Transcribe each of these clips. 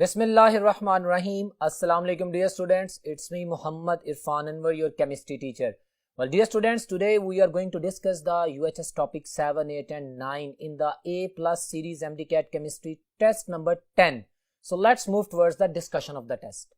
Bismillahirrahmanirrahim. Assalamu alaikum dear students. It's me Muhammad Irfan Anwar, your chemistry teacher. Well dear students, today we are going to discuss the UHS topic 7, 8 and 9 in the A plus series MDCAT chemistry test number 10. So let's move towards the discussion of the test.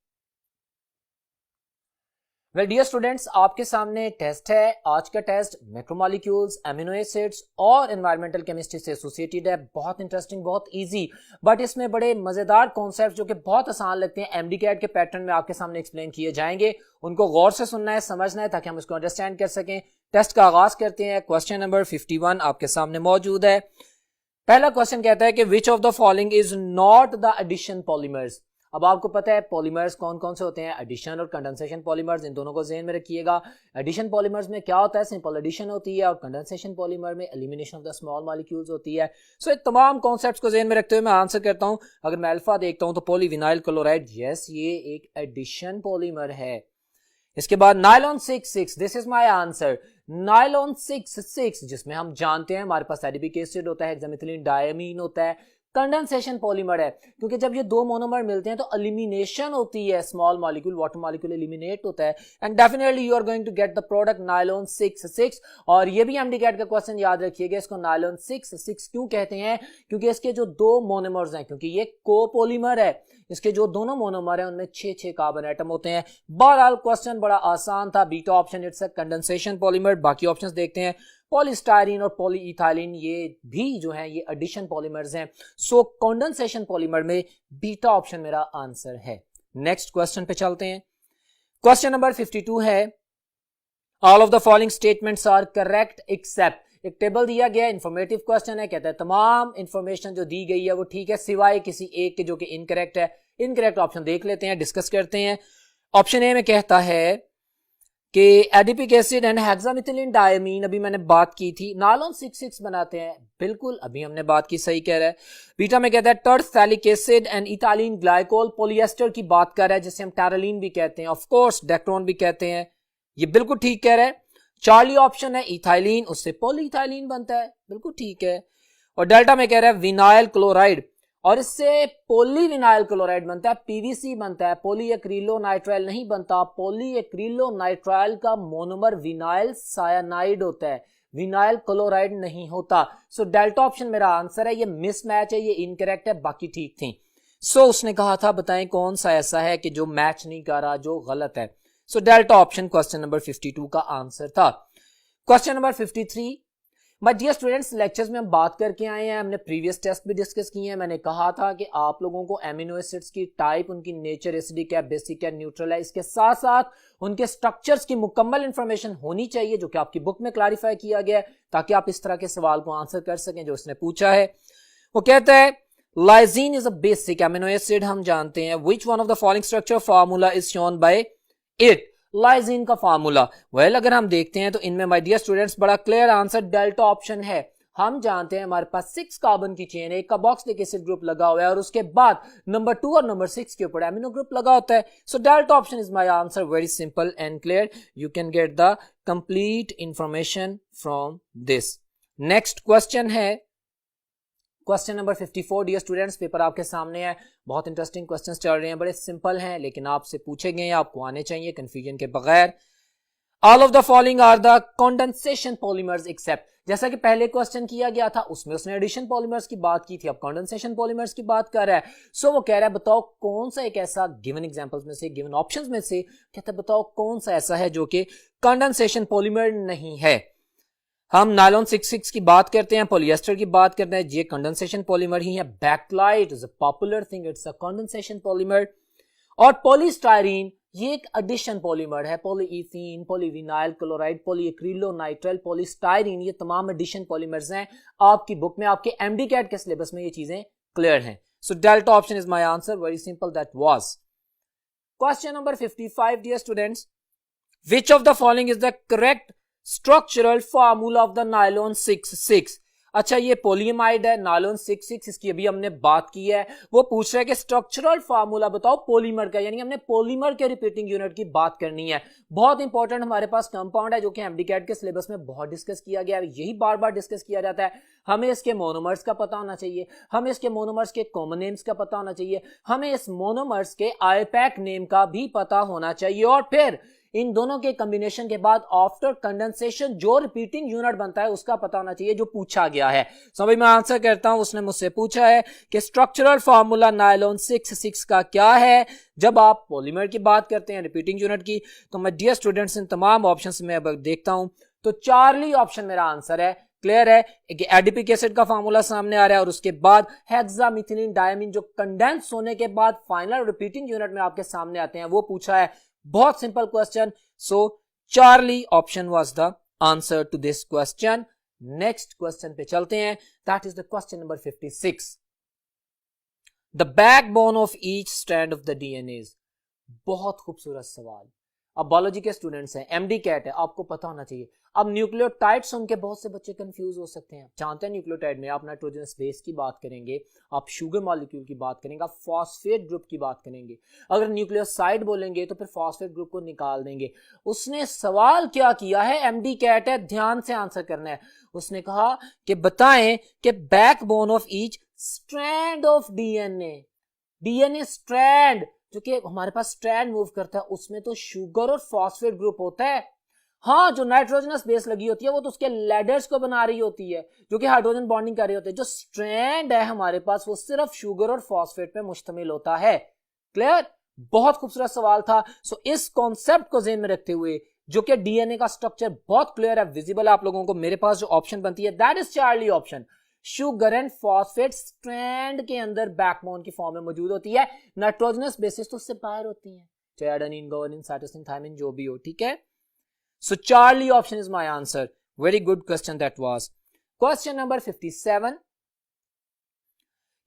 Well dear students, आपके सामने test है. आज का test macromolecules, amino acids और environmental chemistry से associated है. बहुत interesting, बहुत इजी, बट इसमें बड़े मजेदार कॉन्सेप्ट जो कि बहुत आसान लगते हैं एमडीकैट के पैटर्न में आपके सामने एक्सप्लेन किए जाएंगे. उनको गौर से सुनना है, समझना है ताकि हम उसको अंडरस्टैंड कर सकें. टेस्ट का आगाज करते हैं. क्वेश्चन नंबर 51 आपके सामने मौजूद है. पहला क्वेश्चन कहता है कि which of the following is not the addition polymers. अब आपको पता है पॉलीमर्स कौन कौन से होते हैं, एडिशन और कंडेंसेशन पॉलीमर्स. इन दोनों को ज़हन में रखिएगा. एडिशन पॉलीमर्स में क्या होता है, सिंपल एडिशन होती है, और कंडेंसेशन पॉलीमर में elimination of the small molecules होती है. सो ये तमाम कॉन्सेप्ट्स को ज़हन में रखते हुए मैं आंसर करता हूं. अगर मैं अल्फा देखता हूं तो पॉलीविनाइल क्लोराइड, यस ये एक एडिशन पॉलीमर है. इसके बाद nylon 6,6, this is my answer. Nylon 6,6 जिसमें हम जानते हैं हमारे पास एडिपिक एसिड होता है, हेक्सामेथिलीन डायमीन होता है. कंडेंसेशन पॉलीमर है क्योंकि जब ये दो मोनोमर मिलते हैं तो एलिमिनेशन होती है, small molecule water molecule eliminate होता है, and definitely you are going to get the product nylon 6,6. और ये भी एमडीकैट का क्वेश्चन याद रखिएगा, इसको नायलॉन 6,6 क्यों कहते हैं, क्योंकि इसके जो दो मोनोमर्स हैं, क्योंकि ये कोपॉलीमर है, इसके जो दोनों मोनोमर हैं उनमें 6 कार्बन एटम होते हैं. बहरहाल क्वेश्चन बड़ा आसान था. Beta option it's a condensation polymer. बाकी ऑप्शंस देखते हैं. पॉलीस्टायरीन और पॉलीइथाइलिन ये भी जो है ये एडिशन पॉलीमर्स हैं. सो कंडेंसेशन पॉलीमर में बीटा ऑप्शन मेरा आंसर है. नेक्स्ट क्वेश्चन पे चलते हैं. क्वेश्चन नंबर 52 है, all of the following statements are correct except. एक टेबल दिया गया है, इंफॉर्मेटिव क्वेश्चन है, कहता है तमाम इंफॉर्मेशन जो दी गई है वो ठीक है सिवाय किसी एक के जो कि इनकरेक्ट है. इनकरेक्ट ऑप्शन देख लेते हैं, डिस्कस करते हैं. ऑप्शन ए में कहता है कि adipic acid and hexamethylene diamine, अभी मैंने बात की थी, नायलॉन 6,6 बनाते हैं, बिल्कुल अभी हमने बात की, सही कह रहा है. बीटा में कहता है terephthalic acid and ethylene glycol, polyester की बात कर रहा है जिसे हम टैरोलीन भी कहते हैं, ऑफ कोर्स डेक्टोन भी कहते हैं, ये बिल्कुल ठीक कह रहा है. चार्ली ऑप्शन है इथाइलिन, उससे पॉलीइथाइलिन बनता है, बिल्कुल ठीक है. और डेल्टा में कह रहा है विनाइल क्लोराइड, और इससे पॉलीविनाइल क्लोराइड बनता है, पीवीसी बनता है, पॉलीएक्रिलोनाइट्राइल नहीं बनता. पॉलीएक्रिलोनाइट्राइल का मोनोमर विनाइल सायानाइड होता है, विनाइल क्लोराइड नहीं होता. सो डेल्टा ऑप्शन मेरा आंसर है. ये मिसमैच है, ये इनकरेक्ट है, बाकी ठीक थी. सो उसने कहा था बताएं कौन सा ऐसा है कि जो मैच नहीं कर रहा, जो गलत है. So delta option question number 52 का आंसर था. Question number 53. But dear students, lectures में हम बात करके आए हैं, हमने प्रीवियस टेस्ट भी डिस्कस किए हैं. मैंने कहा था कि आप लोगों को एमिनो एसिड्स की टाइप, उनकी नेचर, एसिडिक है, बेसिक है, न्यूट्रल है, इसके साथ साथ उनके स्ट्रक्चर्स की मुकम्मल इंफॉर्मेशन होनी चाहिए जो कि आपकी बुक में क्लैरिफाई किया गया है, ताकि आप इस तरह के सवाल को आंसर कर सकें जो उसने पूछा है. वो कहता है lysine is a basic amino acid, हम जानते हैं. Which one of the following structure formula is shown by it. Lysine का फार्मूला, वेल अगर हम देखते हैं तो इनमें माय डियर स्टूडेंट्स बड़ा क्लियर आंसर डेल्टा ऑप्शन है. हम जानते हैं हमारे पास 6 कार्बन की चेन है, एक कार्बोक्सिलिक एसिड ग्रुप लगा हुआ है, और उसके बाद नंबर 2 और नंबर 6 के ऊपर एमिनो ग्रुप लगा होता है. So delta option is my answer. Very simple and clear. You can get the complete information from this. Next question है question number 54. Dear students, paper आपके सामने है, बहुत इंटरेस्टिंग क्वेश्चंस चल रहे हैं, बड़े सिंपल हैं लेकिन आपसे पूछे गए हैं, आपको आने चाहिए कंफ्यूजन के बगैर. All of the following are the condensation polymers except. जैसा कि पहले क्वेश्चन किया गया था उसमें उसने एडिशन पॉलीमर्स की बात की थी, अब कंडेंसेशन पॉलीमर्स की बात कर रहा है. सो वो कह रहा है बताओ कौन सा एक ऐसा, गिवन एग्जांपल्स में से, गिवन ऑप्शंस में से, कहता है बताओ कौन सा ऐसा है जो कि कंडेंसेशन पॉलीमर नहीं है. हम नायलॉन 6,6 की बात करते हैं, पॉलिएस्टर की बात करते हैं, ये कंडेंसेशन पॉलीमर ही है. Bakelite is a popular thing, it's a condensation polymer. और पॉलीस्टायरीन ये एक एडिशन पॉलीमर है. Polyethene, polyvinyl chloride, polyacrylonitrile, polystyrene, ये तमाम एडिशन पॉलीमर्स हैं. आपकी बुक में, आपके एमडीकैट के सिलेबस में ये चीजें क्लियर हैं. So delta option is my answer. Very simple, that was. Question number 55. Dear students, which of the following is the correct structural formula of the nylon 6,6. अच्छा ये पोलियमाइड है, नायलॉन 6,6, इसकी अभी हमने बात की है। वो पूछ रहा है कि स्ट्रक्चरल फार्मूला बताओ पॉलीमर का, यानी हमने पॉलीमर के रिपीटिंग यूनिट की बात करनी है। बहुत इंपॉर्टेंट हमारे पास कंपाउंड है जो कि एमडीकैट के सिलेबस में बहुत डिस्कस किया गया है, यही बार बार डिस्कस किया जाता है। हमें इसके मोनोमर्स का पता होना चाहिए, हमें इसके मोनोमर्स के कॉमन नेम्स का पता होना चाहिए, हमें इस मोनोमर्स के आईपैक नेम का भी पता होना चाहिए, और फिर इन दोनों के कॉम्बिनेशन के बाद आफ्टर कंडेंसेशन जो रिपीटिंग यूनिट बनता है उसका पता होना चाहिए जो पूछा गया है। सो भाई मैं आंसर करता हूं, उसने मुझसे पूछा है कि स्ट्रक्चरल फार्मूला नायलॉन 6,6 का क्या है जब आप पॉलीमर की बात करते हैं, रिपीटिंग यूनिट की। तो मैं डियर स्टूडेंट्स इन तमाम ऑप्शंस में अब देखता हूं तो चार्ली ऑप्शन मेरा आंसर है। क्लियर है कि एडिपिक एसिड का फार्मूला सामने आ रहा है और उसके बाद हेक्सामिथिलीन डायमीन जो कंडेंस होने के बाद फाइनल रिपीटिंग यूनिट में आपके सामने आते हैं वो पूछा है। बहुत simple question. So Charlie option was the answer to this question. Next question पे चलते हैं, that is the question number 56। The backbone of each strand of the DNA. बहुत खूबसूरत सवाल। अब बायोलॉजी के स्टूडेंट्स हैं, एमडी कैट है, आपको पता होना चाहिए। अब न्यूक्लियोटाइड सुन के बहुत से बच्चे कंफ्यूज हो सकते हैं। जानते हैं न्यूक्लियोटाइड में आप नाइट्रोजनस बेस की बात करेंगे, आप शुगर मॉलिक्यूल की बात करेंगे, आप फॉस्फेट ग्रुप की बात करेंगे। अगर न्यूक्लियोसाइड बोलेंगे तो फिर फॉस्फेट ग्रुप को निकाल देंगे। उसने सवाल क्या किया है, एमडी कैट है, ध्यान से आंसर करना है। उसने कहा कि बताएं कि backbone of each strand of DNA, DNA strand जो कि हमारे पास स्ट्रैंड मूव करता है उसमें तो शुगर और फॉस्फेट ग्रुप होता है। हाँ, जो नाइट्रोजनस बेस लगी होती है वो तो उसके लैडर्स को बना रही होती है जो कि हाइड्रोजन बॉन्डिंग कर रही होती है। जो स्ट्रैंड है हमारे पास वो सिर्फ शुगर और फॉस्फेट पे मुश्तमिल होता है। क्लियर? बहुत खूबसूरत सवाल था। सो इस कॉन्सेप्ट को ध्यान में रखते हुए जो कि डीएनए का स्ट्रक्चर बहुत क्लियर है, विजिबल है आप लोगों को, मेरे पास जो ऑप्शन बनती है that is Charlie option. Sugar and phosphate strand के अंदर बैकबोन की फॉर्म में मौजूद होती है, नाइट्रोजनस बेसिस तो उससे बाहर होती है, चाहे एडेनिन, गुआनिन, साइटोसिन, थायमिन जो भी हो। ठीक है, so Charlie option is my answer. Very good question that was. Question number 57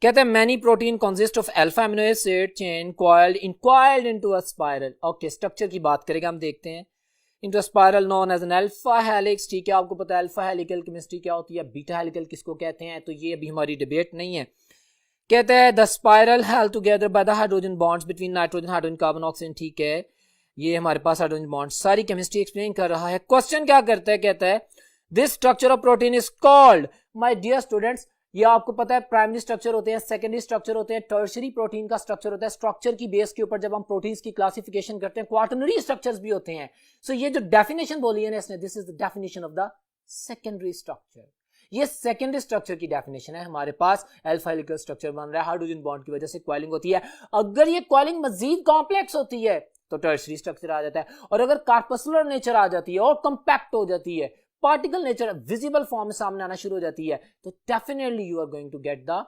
कहते हैं many protein consist of alpha amino acid chain coiled into a spiral. Okay, structure की बात करेंगे, हम देखते हैं। Into spiral known as an alpha helix. ठीक है, आपको पता है अल्फा हेलिकल केमिस्ट्री क्या होती है, बीटा हेलिकल किसको कहते हैं, तो ये अभी हमारी डिबेट नहीं है। कहते हैं the spiral held together by the hydrogen bonds between nitrogen, hydrogen, carbon, oxygen. ठीक है, ये हमारे पास हाइड्रोजन बॉन्ड, सारी केमिस्ट्री एक्सप्लेन कर रहा है। क्वेश्चन क्या करता है, कहता है this structure of protein is called. My dear students, ये आपको पता है प्राइमरी स्ट्रक्चर होते हैं, सेकेंडरी स्ट्रक्चर होते हैं, टर्शियरी प्रोटीन का स्ट्रक्चर होता है। स्ट्रक्चर की बेस के ऊपर जब हम प्रोटीन्स की क्लासिफिकेशन करते हैं क्वाटरनरी स्ट्रक्चर्स भी होते हैं। सो ये जो डेफिनेशन बोली है ना इसने, this is the definition of the secondary structure. ये सेकेंडरी स्ट्रक्चर की डेफिनेशन है। हमारे पास अल्फा हेलिकल स्ट्रक्चर बन रहा है, हाइड्रोजन बॉन्ड की वजह से कॉइलिंग होती है। अगर ये कॉइलिंग मजीद कॉम्प्लेक्स होती है तो टर्शियरी स्ट्रक्चर आ जाता है, और अगर कार्पस्कुलर नेचर आ जाती है और कंपैक्ट हो जाती है, पार्टिकल नेचर विजिबल फॉर्म में सामने आना शुरू हो जाती है, तो definitely you are going to get the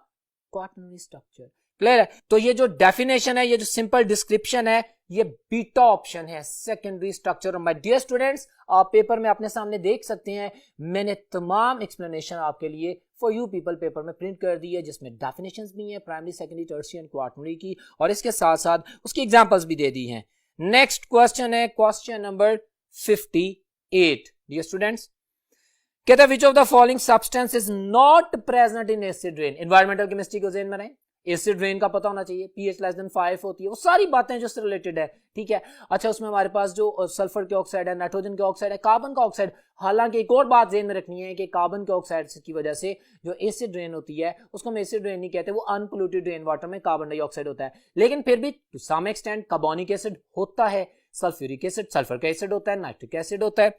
quaternary structure. Clear है? तो ये जो डेफिनेशन है, ये जो सिंपल डिस्क्रिप्शन है, ये बीटा ऑप्शन है, secondary structure. My dear students, आप पेपर में अपने सामने देख सकते हैं, मैंने तमाम एक्सप्लेनेशन आपके लिए फॉर यू पीपल पेपर में प्रिंट कर दी है, जिसमें डेफिनेशंस भी हैं primary, secondary, tertiary and quaternary की, और इसके साथ साथ उसकी एग्जांपल्स भी दे दी हैं। नेक्स्ट क्वेश्चन है क्वेश्चन नंबर 58। डियर स्टूडेंट्स, कहता है which of the following substance is not present in acid rain. Environmental chemistry को ध्यान में रखें, एसिड रेन का पता होना चाहिए, पीएच लेस देन 5 होती है, वो सारी बातें जो उससे रिलेटेड है। ठीक है, अच्छा उसमें हमारे पास जो सल्फर के ऑक्साइड है, नाइट्रोजन के ऑक्साइड है, कार्बन का ऑक्साइड। हालांकि एक और बात ध्यान में रखनी है कि कार्बन के ऑक्साइड की वजह से जो एसिड रेन होती है उसको हम एसिड रेन नहीं कहते, वो अनपोल्यूटेड रेन वाटर में कार्बन डाइऑक्साइड होता है। लेकिन फिर भी to some extent carbonic acid होता है, सल्फ्यूरिक एसिड, सल्फर का एसिड होता है, नाइट्रिक एसिड होता है,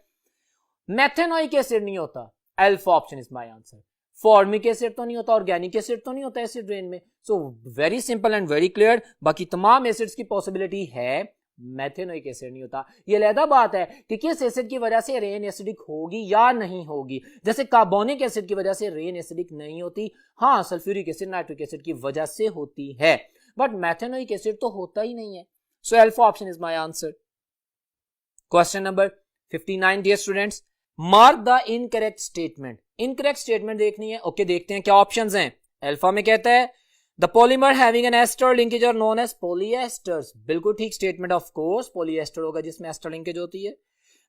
मेथेनोइक एसिड नहीं होता। Alpha option is my answer. Formic acid तो नहीं होता, ऑर्गेनिक एसिड तो नहीं होता एसिड रेन में। So very simple and very clear. बाकी तमाम एसिड्स की पॉसिबिलिटी है, मेथेनोइक एसिड नहीं होता। ये अलग बात है कि किस एसिड की वजह से रेन एसिडिक होगी या नहीं होगी। जैसे कार्बोनिक एसिड की वजह से रेन एसिडिक नहीं होती, हाँ सल्फ्यूरिक एसिड, नाइट्रिक एसिड की वजह से होती है, बट मेथेनोइक एसिड तो होता ही नहीं है। So alpha option is my answer. Question number 59 dear students, mark the incorrect statement. Incorrect statement देखनी है। ओके, देखते हैं क्या ऑप्शंस हैं। अल्फा में कहता है the polymer having an ester linkage are known as polyesters. बिल्कुल ठीक स्टेटमेंट, ऑफ कोर्स पॉलीएस्टर होगा जिसमें एस्टर लिंकेज होती है।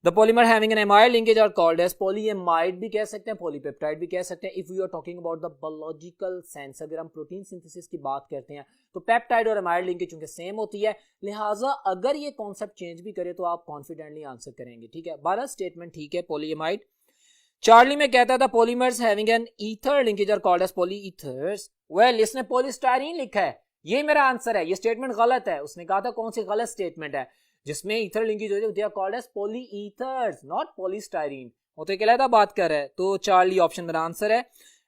The polymer having an amide linkage are called as polyamide भी कह सकते हैं, पॉलीपेप्टाइड भी कह सकते हैं। If we are talking about the biological sense, अगर हम प्रोटीन सिंथेसिस की बात करते हैं तो पेप्टाइड और एमाइड लिंकेज चूंकि सेम होती है, लिहाजा अगर ये कॉन्सेप्ट चेंज भी करे तो आप कॉन्फिडेंटली आंसर करेंगे। ठीक है, 12 स्टेटमेंट ठीक है। पॉलीएमाइड चार्ली में कहता था polymers having an ether linkage are called as polyethers. Well, इसने पॉलीस्टाइरीन लिखा है, ये मेरा आंसर है। ये स्टेटमेंट गलत है। उसने कहा था कौन सी गलत स्टेटमेंट है जिसमें ईथर लिंकेज होती है, they are called as polyethers not polystyrene. वो तो कहलाता बात कर रहा है, तो चार्ली ऑप्शन मेरा आंसर है।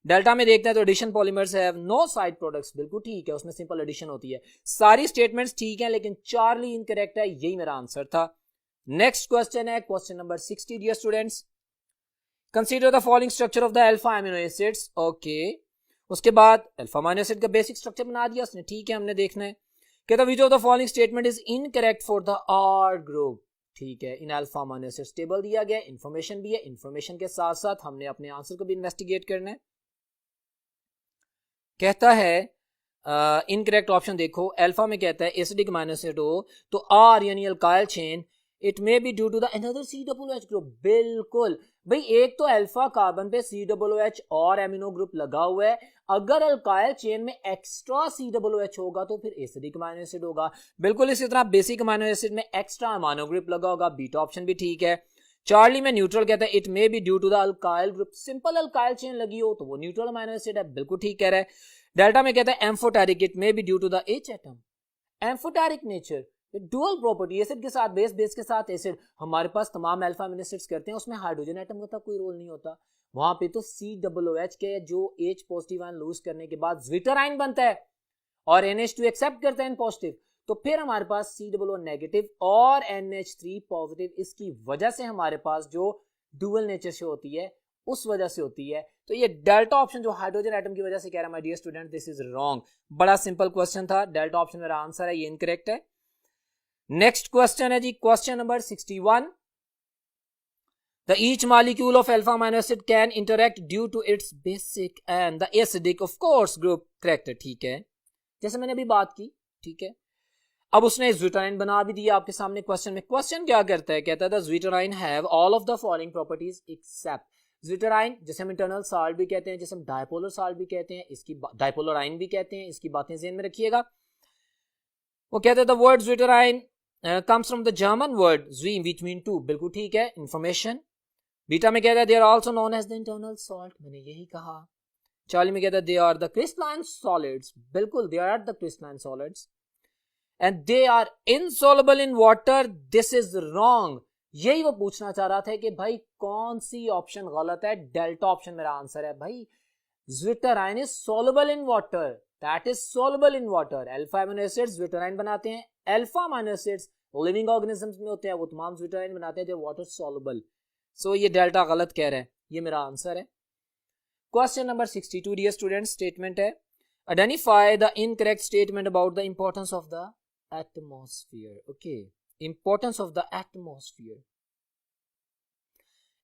डेल्टा में देखते हैं तो addition polymers have no side products, बिल्कुल ठीक है, उसमें सिंपल एडिशन होती है। सारी स्टेटमेंट्स ठीक है लेकिन चार्ली इनकरेक्ट है, यही मेरा आंसर था। नेक्स्ट क्वेश्चन है question number 60 dear students. Consider the following structure of the alpha amino acids. Okay, उसके बाद अल्फा अमीनो एसिड का बेसिक स्ट्रक्चर बना दिया उसने, ठीक है, हमने देखना है। कहता which of the following statement is incorrect for the R group. ठीक है, इन अल्फा अमीनो एसिड्स टेबल दिया गया, इंफॉर्मेशन भी है, इंफॉर्मेशन के साथ साथ हमने अपने आंसर को भी इन्वेस्टिगेट करना है। कहता है इनकरेक्ट ऑप्शन देखो, अल्फा में कहता है एसिडिक अमीनो एसिड हो तो आर यानी alkyl chain, it may be due to the another COOH group. बिल्कुल भाई, एक तो अल्फा कार्बन पे COOH और एमिनो ग्रुप लगा हुआ है, अगर अल्काइल चेन में एक्स्ट्रा COOH होगा तो फिर एसिडिक अमीनो एसिड होगा। बिल्कुल इसी तरह बेसिक अमीनो एसिड में एक्स्ट्रा अमीनो ग्रुप लगा होगा, बीटा ऑप्शन भी ठीक है। चार्ली में न्यूट्रल कहता है it may be due to the alkyl group, simple alkyl chain लगी हो तो वो न्यूट्रल अमीनो एसिड है, बिल्कुल ठीक कह रहा है। डेल्टा में कहता है amphoteric, it may be due to the H atom, amphoteric nature, dual property, acid के साथ बेस, बेस के साथ एसिड। हमारे पास तमाम अल्फा अमीनो एसिड्स करते हैं, उसमें हाइड्रोजन एटम का कोई रोल नहीं होता, वहां पे तो COOH के जो H पॉजिटिव आयन लूज करने के बाद ज्विटराइन बनता है और NH2 एक्सेप्ट करता है N पॉजिटिव, तो फिर हमारे पास COO नेगेटिव और NH3 पॉजिटिव। इसकी वजह से हमारे पास जो डुअल नेचर से होती है उस वजह से होती है। तो ये डेल्टा ऑप्शन जो हाइड्रोजन एटम की वजह से कह रहा है my dear student, this is wrong. बड़ा सिंपल क्वेश्चन था, डेल्टा ऑप्शन मेरा आंसर है, ये इनकरेक्ट है। नेक्स्ट क्वेश्चन है जी question number 61। The each molecule of alpha amino acid can interact due to its basic and the acidic of course group. Correct है, ठीक है, जैसे मैंने अभी बात की, ठीक है। अब उसने ज्विटराइन बना भी दिया आपके सामने क्वेश्चन में। क्वेश्चन क्या करता है, कहता है the zwitterion have all of the following properties except. Zwitterion जैसे हम इंटरनल साल्ट भी कहते हैं, जैसे हम डायपोलर साल्ट भी कहते हैं, इसकी डायपोलर आयन भी कहते हैं, इसकी बातें ज़हन में रखिएगा। वो कहते हैं the word zwitterion comes from the German word zween which mean two, बिल्कुल ठीक है, इंफॉर्मेशन। बीटा में कहता है they are also known as the internal salt, मैंने यही कहा। चार्ली में कहता है they are the crystalline solids, बिल्कुल they are the crystalline solids and they are insoluble in water, this is wrong। यही वो पूछना चाह रहा था कि भाई कौन सी ऑप्शन गलत है। डेल्टा ऑप्शन मेरा आंसर है भाई, zwitterion is soluble in water, that is soluble in water। Alpha amino acids zwitterion बनाते हैं, alpha amino acids living organisms में होते हैं, वो तमाम ज्विटराइन बनाते हैं जो वाटर सॉल्युबल। सो ये डेल्टा गलत कह रहा है, ये मेरा आंसर है। Question number 62 dear student, statement है identify the incorrect statement about the importance of the atmosphere. Okay, importance of the atmosphere.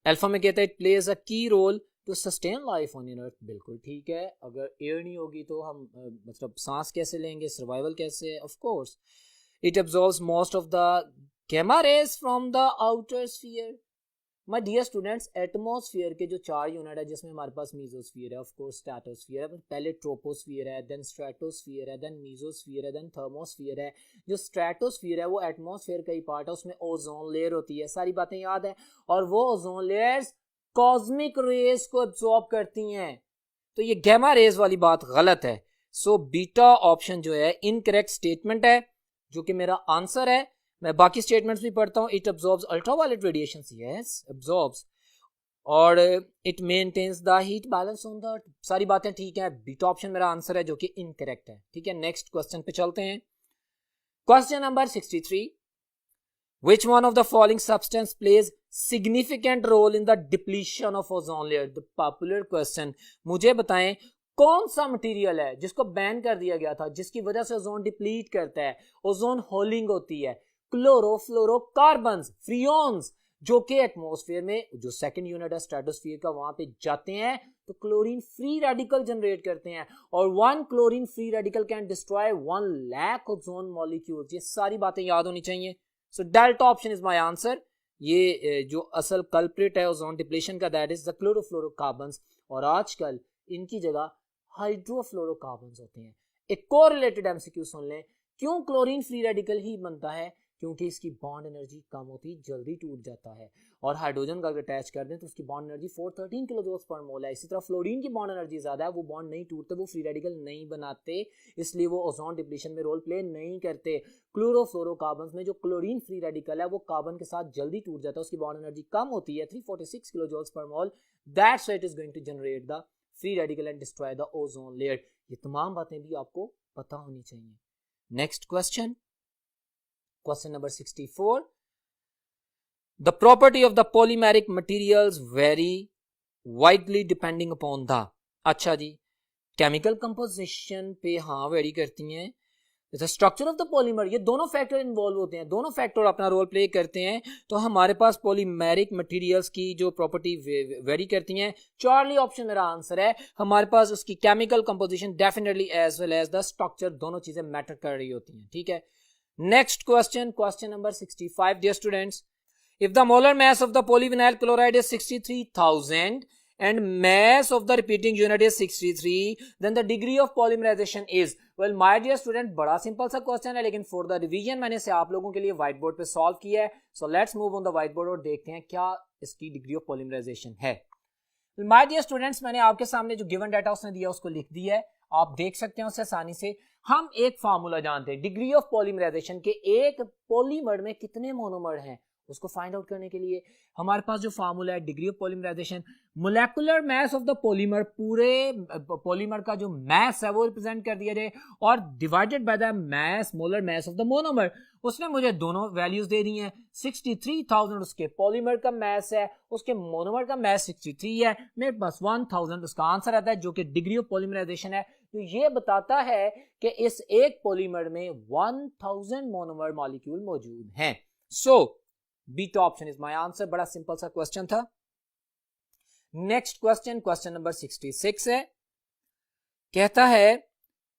Alpha में कहता है it plays a key role to sustain life on earth, बिल्कुल ठीक है। अगर air नहीं होगी तो हम मतलब सांस कैसे लेंगे, सर्वाइवल कैसे, of course. It absorbs most of the gamma rays from the outer sphere. My dear students, atmosphere के जो 4 यूनिट है जिसमें हमारे पास मीजोस्फीयर है, ऑफ कोर्स स्ट्रेटोस्फीयर है, पहले ट्रोपोस्फीयर है, देन स्ट्रेटोस्फीयर है, देन मीजोस्फीयर है, देन थर्मोस्फीयर है। जो स्ट्रेटोस्फीयर है वो एटमॉस्फेयर का ही पार्ट है, उसमें ओजोन लेयर होती है, सारी बातें याद है। और वो ओजोन लेयर्स कॉस्मिक रेज को एब्जॉर्ब करती हैं, तो ये गैमा रेज वाली बात गलत है। सो बीटा ऑप्शन जो है इनकरेक्ट स्टेटमेंट है, जो कि मेरा आंसर है। मैं बाकी स्टेटमेंट्स भी पढ़ता हूं। It absorbs ultraviolet radiation, yes absorbs, और it maintains the heat balance on the earth, सारी बातें ठीक है। बीटा ऑप्शन मेरा आंसर है जो कि इनकरेक्ट है, ठीक है। नेक्स्ट क्वेश्चन पे चलते हैं। Question number 63, Which one of the following substance plays significant role in the depletion of ozone layer? The popular question। मुझे बताएं कौन सा मटेरियल है जिसको बैन कर दिया गया था, जिसकी वजह से ओजोन डिप्लीट करता है, ओजोन होलिंग होती है। क्लोरोफ्लोरोकार्बन्स, फ्रियोन्स, जो कि एटमॉस्फेयर में जो सेकंड यूनिट है स्ट्रेटोस्फीयर का, वहां पे जाते हैं तो क्लोरीन फ्री रेडिकल जनरेट करते हैं, और 1 chlorine free radical can destroy 1 lakh ozone molecules. ये सारी बातें याद होनी चाहिए। सो delta option is my answer, ये जो असल कल्प्रिट है ओजोन डिप्लीशन का, दैट इज द क्लोरोफ्लोरोकार्बन्स, और आजकल इनकी जगह हाइड्रोफ्लोरोकार्बन्स होते हैं। एक कोरिलेटेड एमसीक्यू सुन लें, क्यों क्लोरीन फ्री रेडिकल ही बनता है? क्योंकि इसकी बॉन्ड एनर्जी कम होती, जल्दी टूट जाता है, और हाइड्रोजन का अगर अटैच कर दें तो उसकी bond energy 413 kilo joules per मोल है। इसी तरह फ्लोरीन की बॉन्ड एनर्जी ज्यादा है, वो बॉन्ड नहीं टूटते, वो फ्री रेडिकल नहीं बनाते, इसलिए वो ओजोन डिप्लीशन में रोल प्ले नहीं करते। क्लोरोफ्लोरोकार्बन्स में जो क्लोरीन फ्री रेडिकल है वो कार्बन के साथ जल्दी टूट जाता है, उसकी बॉन्ड एनर्जी कम होती है 346 kilo joules per mole, that's why it is going to generate the free radical and destroy the ozone layer. ये तमाम बातें भी आपको पता होनी चाहिए। Next question, question number 64, the property of the polymeric materials vary widely depending upon the, अच्छा जी, chemical composition पे हाँ वेरी करती हैं, जैसे स्ट्रक्चर ऑफ द पॉलीमर, ये दोनों फैक्टर इन्वॉल्व होते हैं, दोनों फैक्टर अपना रोल प्ले करते हैं। तो हमारे पास पॉलीमेरिक मटेरियल्स की जो प्रॉपर्टी वेरी करती हैं, चार्ली ऑप्शन मेरा आंसर है। हमारे पास उसकी chemical composition definitely as well as the structure, दोनों चीजें मैटर कर रही होती हैं, ठीक है। Next question, question number 65 dear students, if the molar mass of the polyvinyl chloride is 63,000 and mass of the repeating unit is 63, then the degree of polymerization is, well my dear student, बड़ा simple सा question है, लेकिन for the revision मैंने इसे आप लोगों के लिए व्हाइट बोर्ड पे सॉल्व किया है। So let's move on the white board और देखते हैं क्या इसकी डिग्री ऑफ पॉलीमराइजेशन है। माय डियर स्टूडेंट्स, मैंने आपके सामने जो गिवन डाटा उसने दिया उसको लिख दिया है, आप देख सकते हैं उससे आसानी से। हम एक फार्मूला जानते हैं डिग्री ऑफ पॉलीमराइजेशन के, एक पॉलीमर में कितने मोनोमर हैं उसको फाइंड आउट करने के लिए हमारे पास जो फार्मूला है degree of polymerization, molecular mass of the polymer, पूरे पॉलीमर का जो मास है वो रिप्रेजेंट कर दिया जाए, और divided by the mass, molar mass of the monomer. उसने मुझे दोनों वैल्यूज दे दी हैं, 63,000 उसके पॉलीमर का मास है, उसके मोनोमर का मास 63 है, मेरे पास 1000 उसका आंसर आता है, जो कि डिग्री ऑफ पॉलीमराइजेशन है। तो ये बताता है कि इस एक पॉलीमर में 1000 मोनोमर मॉलिक्यूल मौजूद हैं। So beta option is my answer. बड़ा सिंपल सा क्वेश्चन था। नेक्स्ट क्वेश्चन, क्वेश्चन नंबर 66 है, कहता है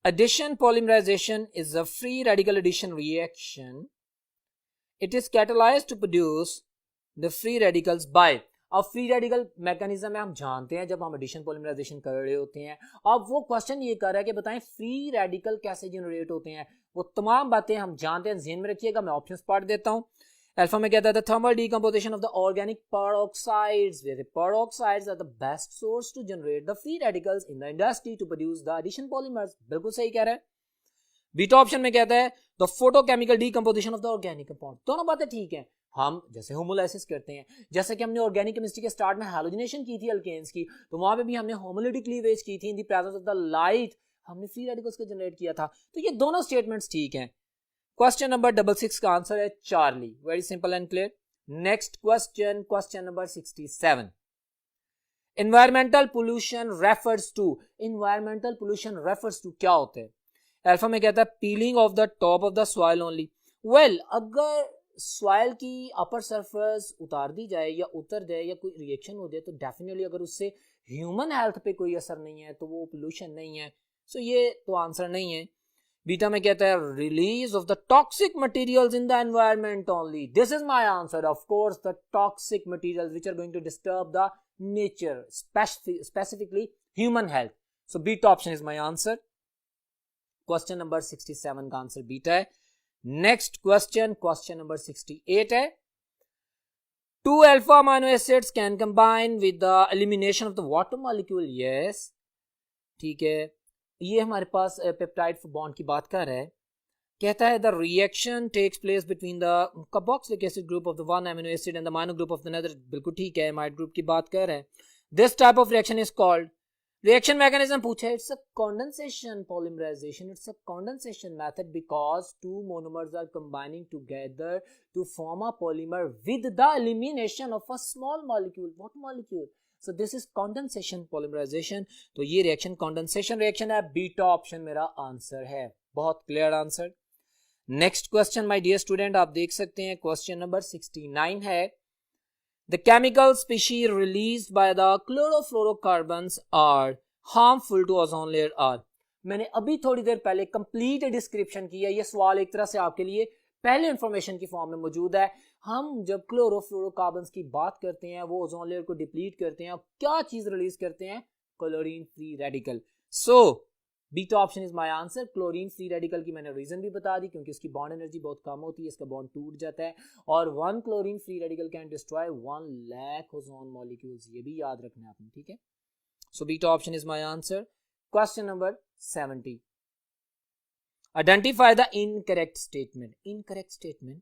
addition polymerization is a free radical addition reaction. It is catalyzed to produce the free radicals by, अब free radical mechanism में हम जानते हैं जब हम एडिशन पॉलीमराइजेशन कर रहे होते हैं। अब वो क्वेश्चन ये कर रहा है कि बताएं फ्री रेडिकल कैसे जनरेट होते हैं, वो तमाम बातें हम जानते हैं, ज़हन में रखिएगा। मैं ऑप्शंस पढ़ देता हूं। अल्फा में कहता है thermal decomposition of the organic peroxides, where the peroxides are the best source to generate the free radicals in the industry to produce the addition polymers। बिल्कुल सही कह रहा है। बीटा ऑप्शन में कहता है the photochemical decomposition of the organic compound. दोनों बातें ठीक हैं, हम जैसे होमोलाइसिस करते हैं, जैसे कि हमने ऑर्गेनिक केमिस्ट्री के स्टार्ट में हैलोजिनेशन की थी अल्केन्स की, तो वहां पे भी हमने होमोलिटिक क्लीवेज की थी, in the presence of the light हमने फ्री रेडिकल्स को जनरेट किया था। तो ये दोनों स्टेटमेंट्स ठीक हैं। क्वेश्चन नंबर 66 का आंसर है Charlie, very simple and clear. Next question, question number 67, environmental pollution refers to, environmental pollution refers to क्या होते हैं? अल्फा में कहता है peeling off the top of the soil only. Well, अगर सॉइल की अपर सरफेस उतार दी जाए या उतर जाए या कोई रिएक्शन हो जाए तो डेफिनेटली अगर उससे ह्यूमन हेल्थ पे कोई असर नहीं है तो वो पोल्यूशन नहीं है। सो ये तो आंसर नहीं है। बीटा में कहता है release of the toxic materials in the environment only. This is my answer, of course the toxic materials which are going to disturb the nature, specifically human health. So beta option is my answer. Question number 67 का answer beta है। Next question, question number 68 है, 2 alpha amino acids can combine with the elimination of the water molecule। yes, ठीक है, ये हमारे पास peptide bond की बात कर रहा है। कहता है the reaction takes place between the carboxylic acid group of the one amino acid and the amino group of the another. बिल्कुल ठीक है, एमाइड ग्रुप की बात कर रहा है। This type of reaction is called, reaction mechanism पूछा है, it's a condensation polymerization. It's a condensation method because two monomers are combining together to form a polymer with the elimination of a small molecule. What molecule? So this is condensation polymerization. तो ये reaction condensation reaction है। Beta option मेरा answer है। बहुत clear answer. Next question my dear student, आप देख सकते हैं क्वेश्चन नंबर 69 है, the chemical species released by the chlorofluorocarbons are harmful to ozone layer are। मैंने अभी थोड़ी देर पहले कंप्लीट डिस्क्रिप्शन की है। ये सवाल एक तरह से आपके लिए पहले इंफॉर्मेशन की फॉर्म में मौजूद है। हम जब क्लोरोफ्लोरोकार्बन्स की बात करते हैं वो ओजोन लेयर को डिप्लीट करते हैं और क्या चीज रिलीज करते हैं, chlorine free radical. So beta option is my answer. Chlorine free radical की मैंने रीजन भी बता दी, क्योंकि इसकी बॉन्ड एनर्जी बहुत कम होती है, इसका बॉन्ड टूट जाता है, और 1 chlorine free radical can destroy 1 lakh ozone molecules, ये भी याद रखना है आपने, ठीक है। So beta option is my answer. Question number 70, identify the incorrect statement. Incorrect statement,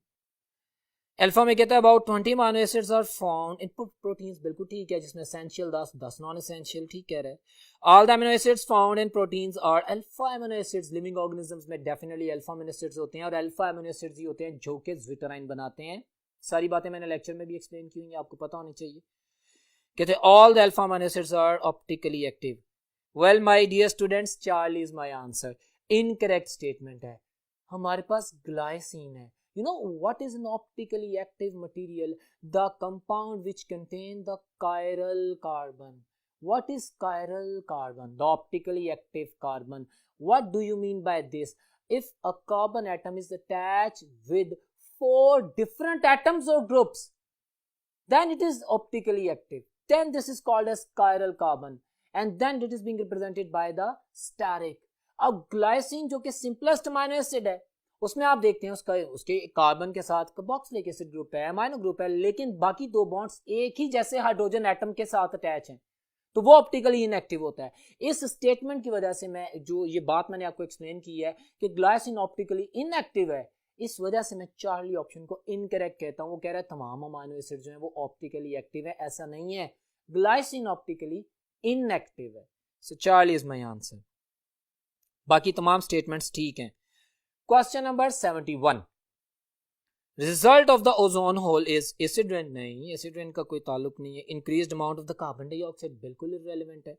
alpha में कहता है about 20 amino acids are found in proteins, बिल्कुल ठीक है, जिसमें एसेंशियल 10 नॉन एसेंशियल, ठीक कह रहा है। All the amino acids found in proteins are alpha amino acids. Living organisms में डेफिनेटली अल्फा अमीनो एसिड्स होते हैं, और अल्फा अमीनो एसिड्स ही होते हैं जो कि ज्विटराइन बनाते हैं। सारी बातें मैंने लेक्चर में भी एक्सप्लेन की हुई हैं, आपको पता होनी चाहिए। कहते हैं all the alpha amino acids are optically active. Well my dear students, Charlie is my answer. Incorrect statement है, हमारे पास ग्लाइसिन है। You know what is an optically active material? The compound which contain the chiral carbon. What is chiral carbon? The optically active carbon. What do you mean by this? If a carbon atom is attached with 4 different atoms or groups, then it is optically active. Then this is called as chiral carbon, and then it is being represented by the steric. अब glycine जो कि simplest amino acid है, उसमें आप देखते हैं उसके carbon के साथ कार्बोक्सिलिक एसिड ग्रुप है, अमीनो ग्रुप है, लेकिन बाकी 2 बॉन्ड्स एक ही जैसे हाइड्रोजन एटम के साथ अटैच हैं, तो वो ऑप्टिकली इनएक्टिव होता है। इस स्टेटमेंट की वजह से मैं जो ये बात मैंने आपको एक्सप्लेन की है कि ग्लाइसिन ऑप्टिकली इनएक्टिव है, इस वजह से मैं चार्ली ऑप्शन को इनकरेक्ट कहता हूं। वो कह रहा है तमाम अमीनो एसिड जो है वो ऑप्टिकली एक्टिव है, ऐसा नहीं है, ग्लाइसिन ऑप्टिकली इनएक्टिव है। So Charlie is my answer. बाकी तमाम स्टेटमेंट्स ठीक हैं। Question number 71, result of the ozone hole is acid rain. नहीं, एसिड रेन का कोई ताल्लुक नहीं है। Increased amount of the carbon dioxide, बिल्कुल इररेलेवेंट है।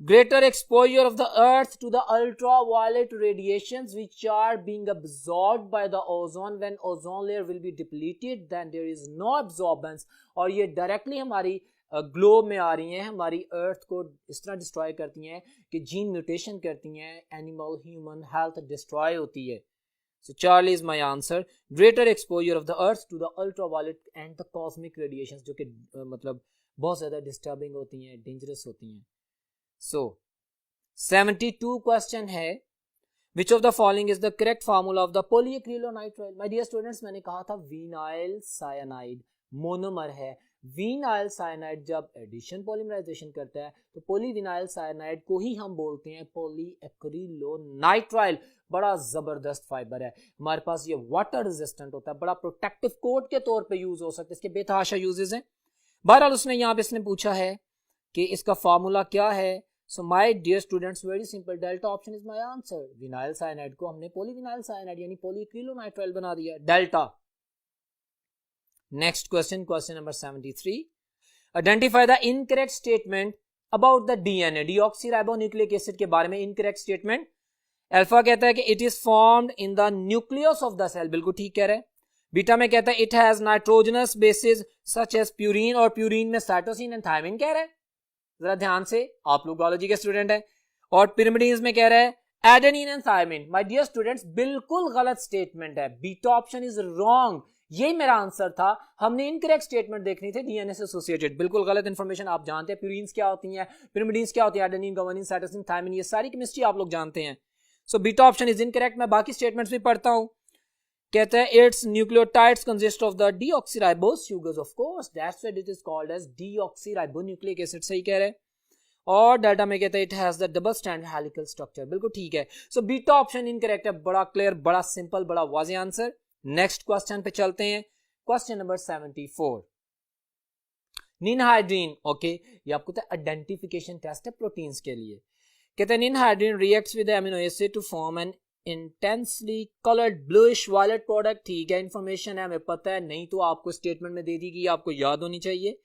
Greater exposure of the earth to the ultraviolet radiations which are being absorbed by the ozone when ozone layer will be depleted then there is no absorbance. और ये directly हमारी globe में आ रही हैं, हमारी अर्थ को इस तरह डिस्ट्रॉय करती हैं कि जीन म्यूटेशन करती हैं, एनिमल ह्यूमन हेल्थ डिस्ट्रॉय होती है। So Charlie is my answer. Greater exposure of the earth to the ultraviolet and the cosmic radiations, जो कि मतलब बहुत ज्यादा डिस्टर्बिंग होती हैं, डेंजरस होती हैं। सो 72 क्वेश्चन है, which of the following is the correct formula of the polyacrylonitrile. My dear students, मैंने कहा था विनाइल साइनाइड मोनोमर है। विनाइल साइनाइड जब एडिशन पॉलीमराइजेशन करता है तो पॉलीविनाइल साइनाइड को ही हम बोलते हैं पॉलीएक्रिलोनाइट्राइल। बड़ा जबरदस्त फाइबर है, हमारे पास ये वाटर रेजिस्टेंट होता है, बड़ा प्रोटेक्टिव कोट के तौर पे यूज हो सकता है, इसके बेतहाशा यूजेस हैं। बहरहाल उसने यहाँ पे इसने पूछा है कि इसका फार्मूला क्या है। So my dear students, very simple, delta option is my answer. Vinyl cyanide को हमने पॉलीविनाइल साइनाइड यानी पॉलीएक्रिलोनाइट्राइल बना दिया, delta. Next question, question number 73, identify the incorrect statement about the DNA, deoxyribonucleic acid के बारे में इनकरेक्ट स्टेटमेंट। अल्फा कहता है कि it is formed in the nucleus of the cell, बिल्कुल ठीक कह रहे हैं। बीटा में कहता है it has nitrogenous bases such as purine, और प्यूरिन में साइटोसिन एंड थायमिन कह रहा है। जरा ध्यान से, आप लोग बायोलॉजी के स्टूडेंट हैं। और पिरिमिडीन्स में कह रहा है adenine and thymine. My dear students, बिल्कुल गलत स्टेटमेंट है, बीटा ऑप्शन इज रॉन्ग। यही मेरा आंसर था, हमने इनकरेक्ट स्टेटमेंट देखनी थी डीएनए से एसोसिएटेड। बिल्कुल गलत इंफॉर्मेशन, आप जानते हैं प्यूरिन्स क्या होती हैं, पिरिमिडीन्स क्या होती है, एडेनिन, गुआनिन, साइटोसिन, थायमिन, ये सारी केमिस्ट्री आप लोग जानते हैं। So beta option is incorrect. मैं बाकी स्टेटमेंट्स भी पढ़ता हूं। कहता है it's nucleotides consist of the deoxyribose sugars, of course that's why it is called as deoxyribonucleic acid, सही कह रहे हैं। और डेल्टा में कहता है it has the double strand helical structure, बिल्कुल ठीक है। सो बीटा ऑप्शन इनकरेक्ट है, बड़ा क्लियर, बड़ा सिंपल, बड़ा वाज़ेह आंसर। नेक्स्ट क्वेश्चन पे चलते हैं, क्वेश्चन नंबर 74, निनहाइड्रीन। ओके, ये आपको आइडेंटिफिकेशन टेस्ट है प्रोटीन्स के लिए। कहते हैं ninhydrin reacts with amino acid to form an intensely coloured bluish violet product. ठीक है, इंफॉर्मेशन है, हमें पता है, नहीं तो आपको स्टेटमेंट में दे दी गई, आपको याद होनी चाहिए।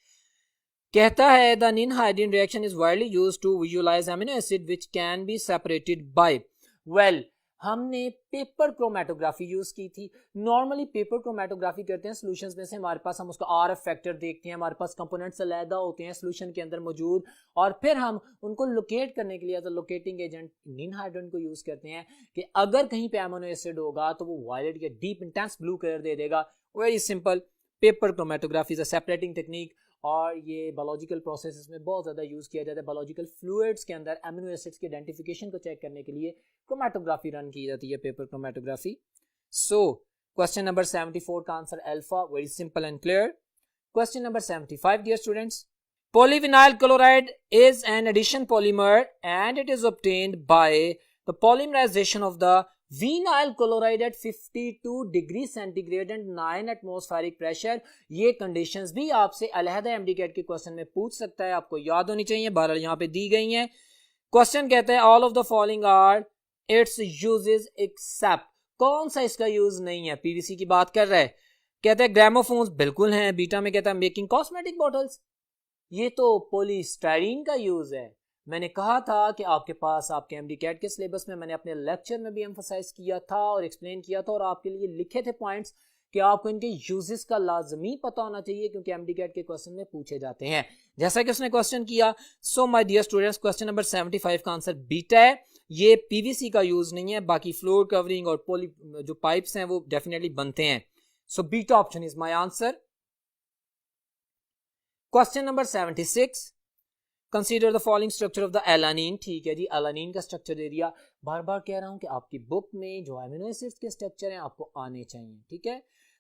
कहता है the ninhydrin reaction is widely used to visualise amino acid which can be separated by. Well, हमने पेपर क्रोमेटोग्राफी यूज की थी। नॉर्मली पेपर क्रोमेटोग्राफी करते हैं सॉल्यूशंस में से, हमारे पास हम उसका आरएफ फैक्टर देखते हैं, हमारे पास कंपोनेंट्स अलग होते हैं सॉल्यूशन के अंदर मौजूद, और फिर हम उनको लोकेट करने के लिए एज अ लोकेटिंग एजेंट नीन हाइड्रोजन को यूज करते हैं कि अगर कहीं पे अमीनो एसिड होगा तो वो वायलेट या डीप इंटेंस ब्लू कलर दे देगा। Very simple, paper chromatography is a separating technique, और ये बायोलॉजिकल प्रोसेसेस में बहुत ज़्यादा यूज़ किया जाता है। बायोलॉजिकल फ्लूइड्स के अंदर अमीनो एसिड्स के आइडेंटिफिकेशन को चेक करने के लिए क्रोमेटोग्राफी रन की जाती है, paper chromatography. So question number 74 का answer alpha, very simple and clear. Question number 75 dear students, polyvinyl chloride is an addition polymer and it is obtained by the polymerization of the vinyl chloride at 52 degree centigrade and 9 atmospheric pressure. ये conditions भी आपसे अलहदा MDCAT के question में पूछ सकता है, आपको याद होनी चाहिए, बहरहाल यहाँ पे दी गई हैं। क्वेश्चन कहता है all of the following are its uses except, कौन सा इसका यूज नहीं है? पीवीसी की बात कर रहा है, कहता है ग्रामोफोन्स बिल्कुल हैं, बीटा में कहता है मेकिंग कॉस्मेटिक बॉटल्स, ये तो पॉलीस्टाइरीन का यूज है। मैंने कहा था कि आपके पास आपके एमडीकेट के सिलेबस में, मैंने अपने लेक्चर में भी एम्फसाइज किया था और एक्सप्लेन किया था और आपके लिए लिखे थे पॉइंट्स कि आपको इनके यूजेस का लाजमी पता होना चाहिए क्योंकि एमडीकेट के क्वेश्चन में पूछे जाते हैं, जैसा कि उसने क्वेश्चन किया। So my dear students, question number 75 का आंसर बीटा है, ये पीवीसी का यूज नहीं है, बाकी फ्लोर कवरिंग और पॉली जो पाइप्स हैं वो डेफिनेटली बनते हैं। So beta option is my answer. Question number 76, consider the following structure of the alanine. ठीक है जी, एलानीन का स्ट्रक्चर दे दिया। बार बार कह रहा हूं कि आपकी बुक में जो अमीनो एसिड्स के स्ट्रक्चर हैं आपको आने चाहिए, ठीक है।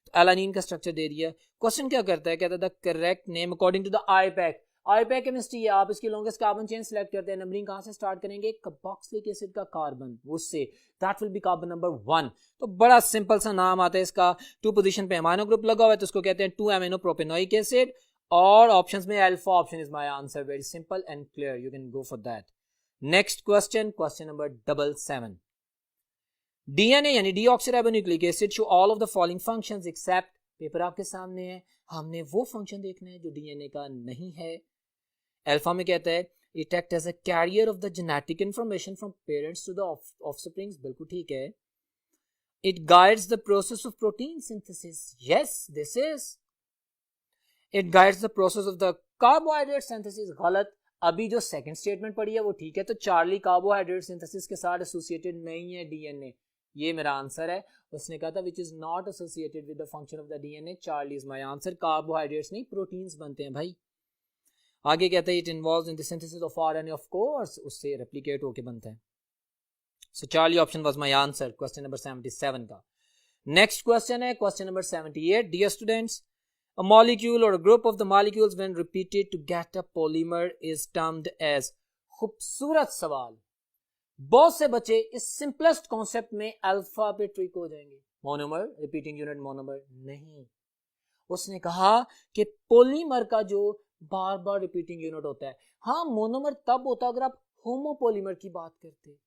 तो एलानीन का स्ट्रक्चर दे दिया। क्वेश्चन क्या करता है, कहता है the correct name according to the IUPAC. IUPAC chemistry है, आप इसकी लॉन्गेस्ट कार्बन चेन सिलेक्ट करते हैं। नंबरिंग कहां से स्टार्ट करेंगे? कार्बोक्सिलिक एसिड का कार्बन, उससे that will be carbon number 1। तो बड़ा सिंपल सा नाम आता है इसका। 2 पोजीशन पे अमाइनो ग्रुप लगा हुआ है तो उसको कहते हैं 2 अमीनो प्रोपेनोइक एसिड, और ऑप्शंस में alpha option is my answer. Very simple and clear, you can go for that. Next question, question number 77, DNA यानी deoxyribonucleic acid show all of the following functions except. Paper आपके सामने है, हमने वो function देखना है जो डीएनए का नहीं है। अल्फा में कहता है it act as a carrier of the genetic information from parents to the offsprings, बिल्कुल ठीक है। It guides the process of protein synthesis, yes this is. It guides the process of the carbohydrate synthesis, गलत। अभी जो second statement पढ़ी है वो ठीक है, तो चार्ली कार्बोहाइड्रेट सिंथेसिस के साथ एसोसिएटेड नहीं है डीएनए, ये मेरा आंसर है। उसने कहा था which is not associated with the function of the DNA, Charlie is my answer. Carbohydrates नहीं, प्रोटीन्स बनते हैं भाई। आगे कहते हैं it involves in the synthesis of RNA, of course उससे रेप्लिकेट होके बनता है। So Charlie option was my answer question number 77 का। नेक्स्ट क्वेश्चन है question number 78, dear students, a molecule or a group of the molecules when repeated to get a polymer is termed as। खूबसूरत सवाल, बहुत से बच्चे इस simplest concept में alpha पे ट्रिक हो जाएंगे। मोनोमर, रिपीटिंग यूनिट मोनोमर नहीं। उसने कहा कि पॉलीमर का जो बार बार रिपीटिंग यूनिट होता है, हाँ मोनोमर तब होता अगर आप होमोपॉलीमर की बात करते,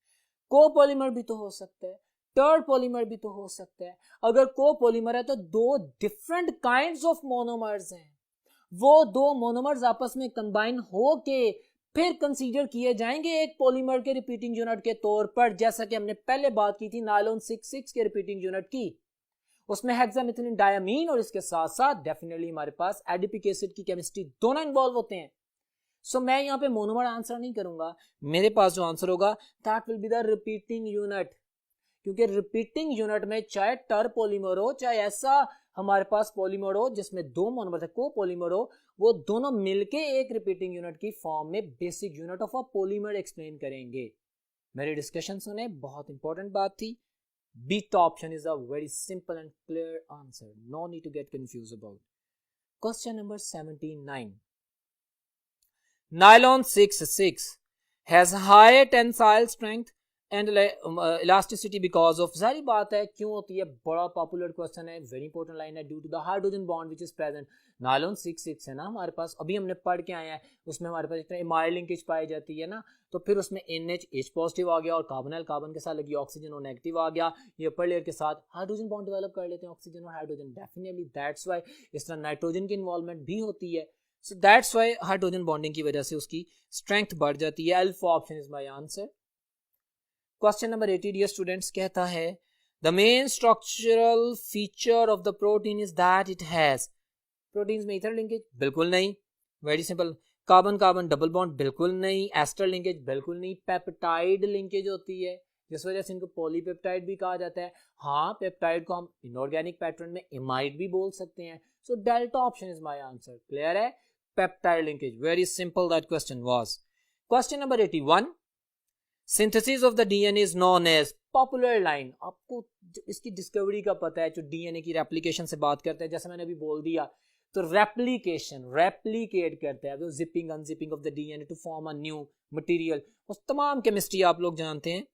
कोपॉलीमर भी तो हो सकता है, थर्ड पॉलीमर भी तो हो सकता है। अगर कोपॉलीमर है तो 2 डिफरेंट काइंड्स ऑफ मोनोमर्स हैं, वो 2 मोनोमर्स आपस में कंबाइन हो के फिर कंसीडर किए जाएंगे एक पॉलीमर के रिपीटिंग यूनिट के तौर पर, जैसा कि हमने पहले बात की थी नायलॉन 6 के रिपीटिंग यूनिट की। उसमें हेक्सामिथिलीन डायमीन और इसके साथ साथ डेफिनेटली हमारे पास एडिपिक एसिड की केमिस्ट्री दोनों इन्वॉल्व होते हैं। सो मैं यहाँ पे मोनोमर आंसर नहीं करूंगा, मेरे पास जो आंसर होगा that will be the repeating unit, क्योंकि रिपीटिंग यूनिट में चाहे टर पॉलीमर हो चाहे ऐसा हमारे पास पॉलीमर हो जिसमें 2 मोनोमर को पॉलीमर हो, वो दोनों मिलके एक रिपीटिंग यूनिट की फॉर्म में basic unit of a polymer explain करेंगे। मेरी डिस्कशन सुने, बहुत इंपॉर्टेंट बात थी। Beta option is a very simple and clear answer, no need to get confuse about. Question number 79, nylon 6 has high tensile strength and elasticity because of, सारी बात है क्यों होती है, बड़ा पॉपुलर क्वेश्चन है, वेरी इंपॉर्टेंट लाइन है, due to the hydrogen bond which is present. Nylon 6 है ना हमारे पास, अभी हमने पढ़ के आए हैं, उसमें हमारे पास इतना इमाइल लिंकेज पाई जाती है ना, तो फिर उसमें NH पॉजिटिव आ गया और कार्बोनिल कार्बन के साथ लगी ऑक्सीजन और नेगेटिव आ गया, ये अपर लेयर के साथ हाइड्रोजन बॉन्ड डेवलप कर लेते हैं ऑक्सीजन और हाइड्रोजन, डेफिनेटली दैट्स वाई इस तरह नाइट्रोजन की इन्वॉल्वमेंट भी होती है। So that's why hydrogen bonding की वजह से उसकी स्ट्रेंथ बढ़ जाती है। Alpha option is my answer. Question number 80 dear students कहता है the main structural feature of the protein is that it has, proteins में ईथर लिंकेज बिल्कुल नहीं, very simple. Carbon carbon double bond बिल्कुल नहीं, एस्टर लिंकेज बिल्कुल नहीं, peptide linkage होती है जिस वजह से इनको पॉलीपेप्टाइड भी कहा जाता है। हाँ, पेप्टाइड को हम इनऑर्गेनिक पैटर्न में इमाइड भी बोल सकते हैं। So delta option is my answer. Clear है? Peptide linkage, very simple that question was. Question number 81, synthesis of the DNA is known as, popular line. आपको इसकी डिस्कवरी का पता है, जो डीएनए की रेप्लिकेशन से बात करते हैं, जैसे मैंने अभी बोल दिया, तो रेप्लिकेशन, रेप्लिकेट करते हैं, zipping unzipping of the DNA to form a new material, उस तमाम केमिस्ट्री आप लोग जानते हैं।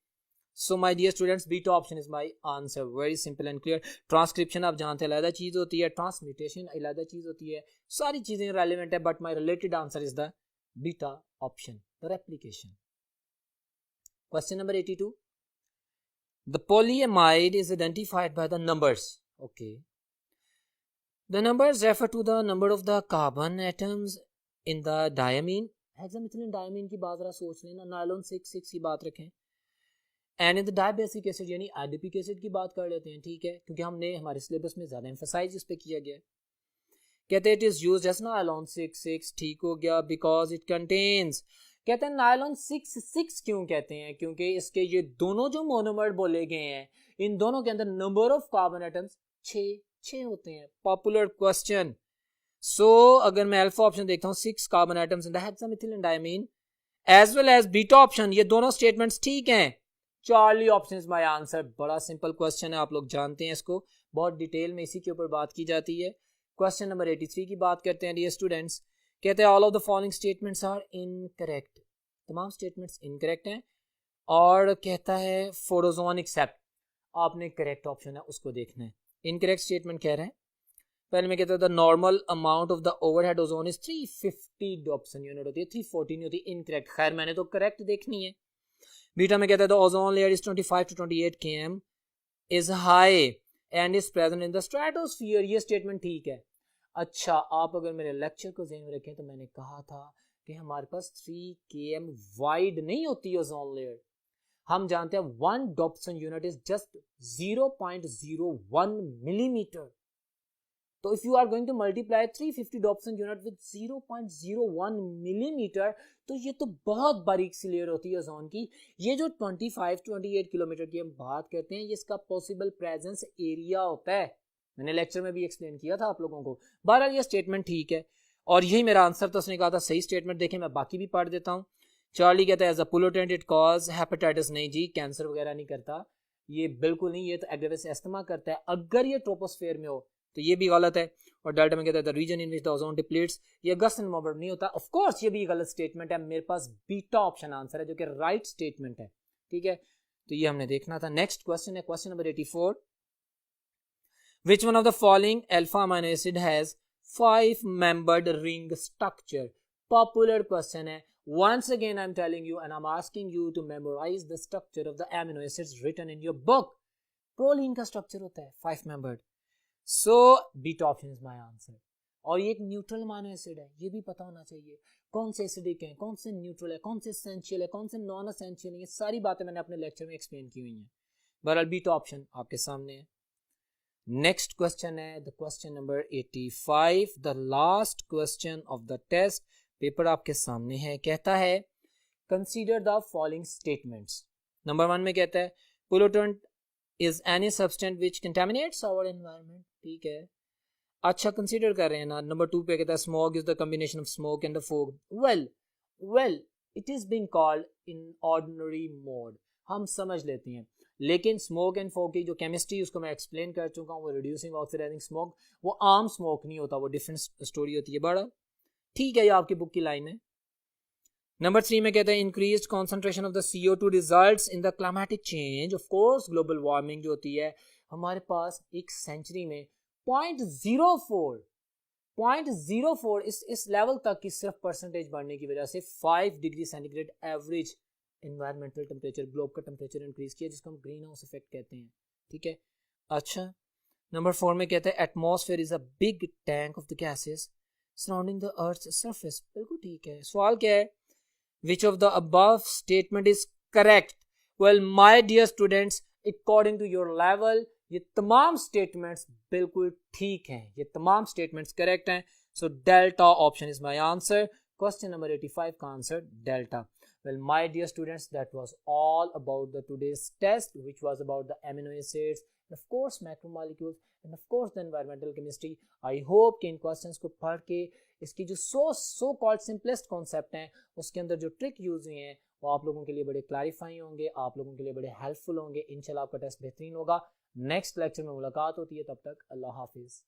So my dear students, beta option is my answer, very simple and clear. Transcription आप जानते हैं अलग चीज होती है, ट्रांसम्यूटेशन अलग चीज होती है, सारी चीजें रेलेवेंट है, but my related answer is the beta option, the replication. Question number 82, the polyamide is identified by the numbers. Okay, the numbers refer to the number of the carbon atoms in the diamine. Hexamethylene diamine की बात जरा सोच लेना, nylon 6 की बात रखें, and in the dibasic acid यानी adipic acid की बात कर लेते हैं, ठीक है, क्योंकि हमने हमारे सिलेबस में ज्यादा एम्फसाइज इस पे किया गया है। कहते हैं it is used as nylon 6, ठीक हो गया, बिकॉज इट कंटेन्स, कहते हैं नायलॉन 6 क्यों कहते हैं, क्योंकि इसके ये दोनों जो मोनोमर बोले गए हैं, इन दोनों के अंदर नंबर ऑफ कार्बन एटम्स 6 होते हैं। Popular question. सो अगर मैं अल्फा ऑप्शन देखता हूँ, 6 carbon atoms in the hexamethylene diamine as well as beta option, ये दोनों स्टेटमेंट्स ठीक हैं। Charlie option is my answer. बड़ा सिंपल क्वेश्चन है, आप लोग जानते हैं इसको, बहुत डिटेल में इसी के ऊपर बात की जाती है। क्वेश्चन नंबर 83 की बात करते हैं डियर स्टूडेंट्स। कहते हैं all of the following statements are incorrect, तमाम स्टेटमेंट्स इनकरेक्ट हैं, और कहता है फॉर ओजोन एक्सेप्ट, आपने करेक्ट ऑप्शन है उसको देखना है। इनकरेक्ट स्टेटमेंट कह रहे हैं, पहले में कहता है the normal amount of the overhead ozone is 350 Dobson unit होती है, 340 नहीं होती, इनकरेक्ट। खैर मैंने तो करेक्ट देखनी है। बीटा में कहता है the ozone layer is 25 to 28 km is high and is present in the stratosphere, ये स्टेटमेंट ठीक है। अच्छा, आप अगर मेरे लेक्चर को ध्यान में रखें तो मैंने कहा था कि हमारे पास 3 km वाइड नहीं होती ओजोन लेयर। हम जानते हैं 1 Dobson unit is just 0.01 millimetre. तो if you are going to multiply 350 Dobson unit with 0.01 millimetre, तो ये तो बहुत बारीक सी लेयर होती है ओजोन की। ये जो 25-28 किलोमीटर की हम बात करते हैं, ये इसका पॉसिबल प्रेजेंस एरिया होता है। मैंने लेक्चर में भी एक्सप्लेन किया था आप लोगों को। बहरहाल ये स्टेटमेंट ठीक है, और यही मेरा आंसर, तो उसने कहा था सही स्टेटमेंट। देखें मैं बाकी भी पढ़ देता हूँ। चार्ली कहता है as a pollutant it cause hepatitis, नहीं जी, कैंसर वगैरह नहीं करता, ये बिल्कुल नहीं, ये तो एग्रेविस एस्थमा करता है अगर ये ट्रोपोस्फेयर में हो, तो ये भी गलत है। और डेल्टा में कहता है the reason in which the ozone depletes, ये अगस्त नवंबर नहीं होता। ऑफ कोर्स ये भी गलत स्टेटमेंट है। मेरे पास बीटा ऑप्शन आंसर है जो कि राइट स्टेटमेंट है, ठीक है, तो ये हमने देखना था। नेक्स्ट क्वेश्चन है question number 84, which one of the following alpha amino acid has 5-membered ring structure? Popular question है। Once again I'm telling you and I'm asking you to memorize the structure of the amino acids written in your book. Proline का structure होता है 5-membered. So beta option is my answer. और ये एक neutral amino acid है, ये भी पता होना चाहिए। कौन से एसिडिक है, कौन से न्यूट्रल है, कौन से एसेंशियल है, कौन से नॉन एसेंशियल है, ये सारी बातें मैंने अपने लेक्चर में एक्सप्लेन की हुई हैं। बहरहाल बीटा ऑप्शन आपके सामने है। नेक्स्ट क्वेश्चन है the question number 85, the last question of the test. Paper आपके सामने है। कहता है consider the following statements. Number 1 में कहता है pollutant is any substance which contaminates our environment, ठीक है, अच्छा कंसीडर कर रहे हैं ना। नंबर 2 पे कहता है smoke is the combination of smoke and the fog. Well it is being called in ordinary mode, हम समझ लेते हैं, लेकिन स्मोक एंड फॉग की जो केमिस्ट्री उसको मैं एक्सप्लेन कर चुका हूँ। वो रिड्यूसिंग ऑक्सीडाइजिंग स्मोक, वो आम स्मोक नहीं होता, वो डिफरेंट स्टोरी होती है। बड़ा ठीक है, ये आपकी बुक की लाइन है। नंबर 3 में कहता है increased concentration of the CO2 results in the climatic change. Of course global warming जो होती है, हमारे पास एक सेंचुरी में 0.04 इस लेवल तक की सिर्फ परसेंटेज बढ़ने की वजह से 5 degree centigrade average environmental temperature, globe का टेम्परेचर इंक्रीज किया, जिसको हम ग्रीन हाउस इफेक्ट कहते हैं, ठीक है। अच्छा, नंबर 4 में कहते हैं atmosphere is a big tank of the gases surrounding the earth surface. बिल्कुल ठीक है। सवाल क्या है, which of the above statement is correct? Well my dear students, according to your level ये तमाम स्टेटमेंट्स बिल्कुल ठीक हैं, ये तमाम स्टेटमेंट्स करेक्ट हैं. So delta option is my answer. Question number 85 का answer delta. Well, my dear students, that was all about the today's test, which was about the amino acids, and of course macromolecules, and of course the environmental chemistry. I hope कि इन questions को पढ़ के इसकी जो so called simplest concept हैं उसके अंदर जो ट्रिक यूज हुई हैं वो आप लोगों के लिए बड़े क्लैरिफाई होंगे, आप लोगों के लिए बड़े हेल्पफुल होंगे. इंशाल्लाह आपका टेस्ट बेहतरीन होगा. नेक्स्ट लेक्चर में मुलाकात होती है, तब तक अल्लाह हाफिज.